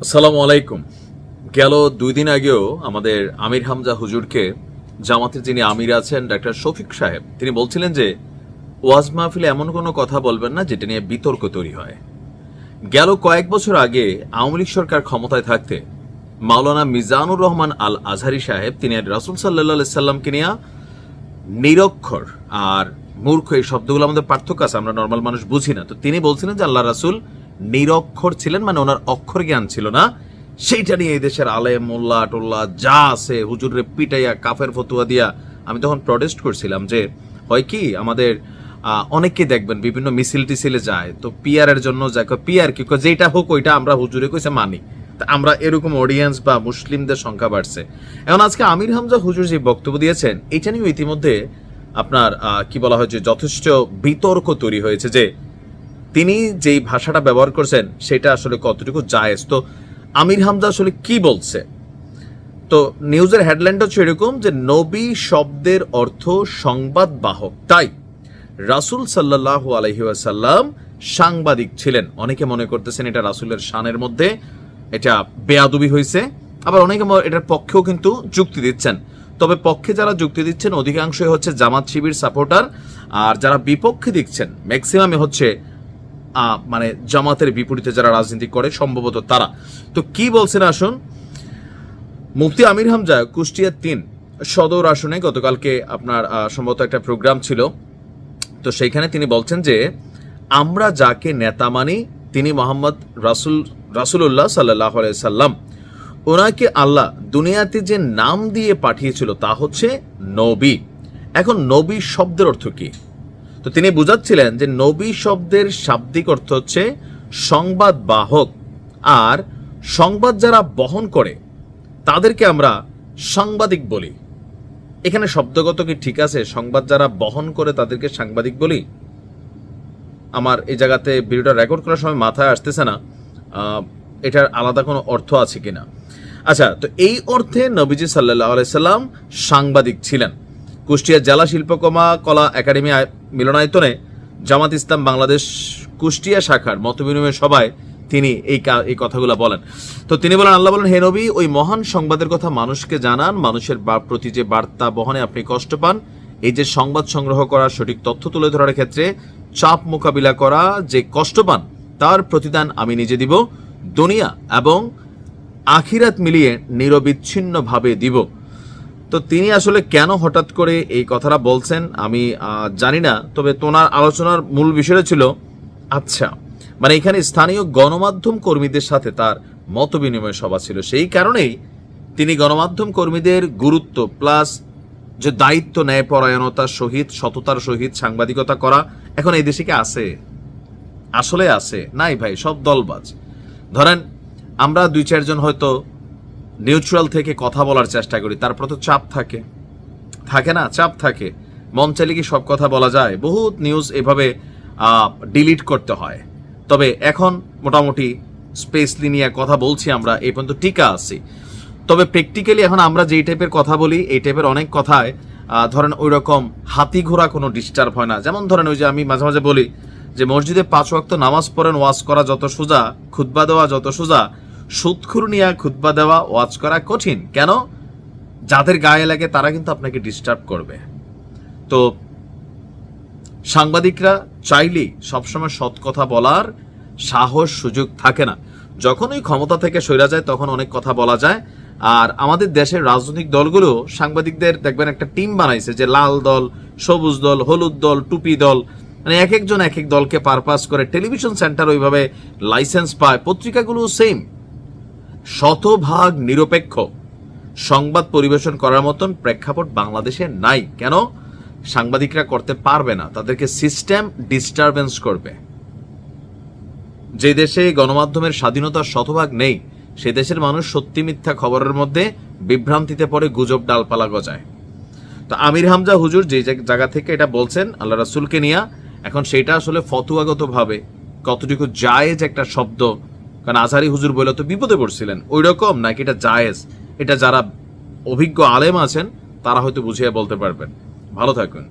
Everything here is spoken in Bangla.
আসসালামু আলাইকুম। গেল 2 দিন আগেও আমাদের আমির হামজা হুজুরকে জামাতের যিনি আমির আছেন ডাক্তার শফিক সাহেব তিনি বলছিলেন যে ওয়াজ মাহফিলে এমন কোনো কথা বলবেন না যেটা নিয়ে বিতর্ক তৈরি হয়। গেল কয়েক বছর আগে আওয়ামী লীগ সরকার ক্ষমতায় থাকতে মাওলানা মিজানুর রহমান আল আজহারি সাহেব তিনি রাসূল সাল্লাল্লাহু আলাইহি সাল্লামকে নিয়ে নিরক্ষর আর মূর্খ এই শব্দগুলো আমাদের পার্থক্য আছে, আমরা নর্মাল মানুষ বুঝি না। তো তিনি বলছিলেন যে আল্লাহ রাসূল নিরক্ষর ছিলেন, মানে ওনার অক্ষর জ্ঞান ছিল না। সেইটা নিয়ে এই দেশের আলেম মোল্লা টোল্লা যা আছে হুজুরে পিটাইয়া কাফের ফতুয়া দিয়া আমি তখন প্রটেস্ট করছিলাম যে হয় কি আমাদের অনেককে দেখবেন বিভিন্ন মিছিল টিছিলে যায়, তো পিআর এর জন্য যায়, পিআর কি যেটা হোক ওইটা আমরা হুজুরে কইছে মানি। আমরা এরকম অডিয়েন্স বা মুসলিমদের সংখ্যা বাড়ছে। এখন আজকে আমির হামজা হুজুর যে বক্তব্য দিয়েছেন এটা নিয়ে ইতিমধ্যে আপনার কি বলা হয় যে যথেষ্ট বিতর্ক তৈরি হয়েছে যে তিনি যেই ভাষাটা ব্যবহার করছেন সেটা আসলে কতটুকু জায়েজ। তো আমির হামজা আসলে কি বলছে, তো নিউজের হেডলাইনটা হচ্ছে এরকম যে নবী শব্দের অর্থ সংবাদ বাহক, তাই রাসূল সাল্লাল্লাহু আলাইহি ওয়াসাল্লাম সাংবাদিক ছিলেন। অনেকে মনে করতেছেন এটা রাসূলের শানের মধ্যে এটা বেয়াদবি হয়েছে, আবার অনেকে এটার পক্ষেও কিন্তু যুক্তি দিচ্ছেন। তবে পক্ষে যারা যুক্তি দিচ্ছেন অধিকাংশই হচ্ছে জামাত শিবির সাপোর্টার, আর যারা বিপক্ষে দিচ্ছেন ম্যাক্সিমামই হচ্ছে মানে জামাতের বিপরীতে যারা রাজনীতি করে সম্ভবত তারা। তো কি বলছেন আসুন। মুফতি আমির হামজা কুষ্টিয়া 3 সদর আসনে গতকালকে আপনার সম্ভবত একটা প্রোগ্রাম ছিল, তো সেইখানে তিনি বলছেন যে আমরা যাকে নেতা মানি তিনি মোহাম্মদ রাসূলুল্লাহ সাল্লাল্লাহু আলাইহি সাল্লাম। ওনাকে আল্লাহ দুনিয়াতে যে নাম দিয়ে পাঠিয়েছিল তা হচ্ছে নবী। এখন নবী শব্দের অর্থ কি? তো তিনি বুঝাচ্ছিলেন যে নবী শব্দের শাব্দিক অর্থ হচ্ছে সংবাদ বাহক, আর সংবাদ যারা বহন করে তাদেরকে আমরা সাংবাদিক বলি। এখানে শব্দগত কি ঠিক আছে? সংবাদ যারা বহন করে তাদেরকে সাংবাদিক বলি? আমার এই জায়গাতে ভিডিওটা রেকর্ড করার সময় মাথায় আসতেছে না এটার আলাদা কোনো অর্থ আছে কিনা। আচ্ছা, তো এই অর্থে নবীজি সাল্লাল্লাহু আলাইহি সাল্লাম সাংবাদিক ছিলেন। কুষ্টিয়া জেলা শিল্পকলা কলা একাডেমি মিলনায়তনে জামাত ইসলাম বাংলাদেশ কুষ্টিয়া শাখার মতবিনিময় সভায় তিনি এই কথাগুলো বলেন। তো তিনি বলেন, আল্লাহ বলেন, হে নবী, ওই মহান সংবাদের কথা মানুষকে জানান, মানুষের প্রতি যে বার্তা বহনে আপনি কষ্ট পান, এই যে সংবাদ সংগ্রহ করা, সঠিক তথ্য তুলে ধরার ক্ষেত্রে চাপ মোকাবিলা করা যে কষ্ট পান তার প্রতিদান আমি নিজে দিব, দুনিয়া এবং আখিরাত মিলিয়ে নিরবিচ্ছিন্নভাবে দিব। তো তিনি আসলে কেন হঠাৎ করে এই কথাটা বলছেন আমি জানি না, তবে তোনার আলোচনার মূল বিষয়টা ছিল আচ্ছা মানে এখানে স্থানীয় গণমাধ্যম কর্মীদের সাথে তার মত বিনিময় সভা ছিল, সেই কারণেই তিনি গণমাধ্যম কর্মীদের গুরুত্ব প্লাস যে দায়িত্ব ন্যায়পরায়ণতার সহিত সততার সহিত সাংবাদিকতা করা এখন এই দেশে কি আছে? আসলে আছে? নাই ভাই, সব দলবাজ। ধরেন আমরা 2-4 জন হয়তো নিউট্রাল থেকে কথা বলার চেষ্টা করি, তারপর তো চাপ থাকে না? চাপ থাকে। মন চাইলে কি সব কথা বলা যায়? বহুত নিউজ এভাবে ডিলিট করতে হয়। তবে এখন মোটামুটি স্পেসলি নিয়ে কথা বলছি, আমরা এই পর্যন্ত টিকা আছি। তবে প্র্যাকটিক্যালি এখন আমরা যেই টাইপের কথা বলি এই টাইপের অনেক কথায় ধরেন ওই রকম হাতি ঘোড়া কোনো ডিস্টার্ব হয় না। যেমন ধরেন ওই যে আমি মাঝে মাঝে বলি যে মসজিদে 5 ওয়াক্ত নামাজ পড়েন, ওয়াজ করা যত সোজা, খুতবা দেওয়া যত সোজা, সুদখুর নিয়ে খুতবা দেওয়া ওয়াজ করা কঠিন। কেন? যাদের গায়ে লাগে তারা কিন্তু আপনাকে ডিস্টার্ব করবে। তো সাংবাদিকরা চাইলেই সবসময় সৎ কথা বলার সাহস সুযোগ থাকে না। যখন ওই ক্ষমতা থেকে সরে যায় তখন অনেক কথা বলা যায়। আর আমাদের দেশের রাজনৈতিক দলগুলো সাংবাদিকদের দেখবেন একটা টিম বানাইছে যে লাল দল, সবুজ দল, হলুদ দল, টুপি দল, মানে এক একজন এক এক দলকে পারপাস করে। টেলিভিশন সেন্টার ওইভাবে লাইসেন্স পায়, পত্রিকাগুলো সেম। শতভাগ নিরপেক্ষ সংবাদ পরিবেশন করার মতন প্রেক্ষাপট বাংলাদেশে নাই। কেন? সাংবাদিকরা করতে পারবে না, তাদেরকে সিস্টেম ডিস্টারবেন্স করবে। যে দেশে গণমাধ্যমের স্বাধীনতার শতভাগ নেই সে দেশের মানুষ সত্যি মিথ্যা খবরের মধ্যে বিভ্রান্তিতে পড়ে গুজব ডালপালা গজায়। তো আমির হামজা হুজুর যে জায়গা থেকে এটা বলছেন আল্লাহ রাসূলকে নিয়ে, এখন সেটা আসলে ফতুয়াগতভাবে কতটুকু জায়েজ একটা শব্দ, কারণ আজহারি হুজুর বলে তো বিপদে পড়ছিলেন, ওই রকম নাকি এটা জায়েজ, এটা যারা অভিজ্ঞ আলেম আছেন তারা হয়তো বুঝিয়ে বলতে পারবেন। ভালো থাকুন।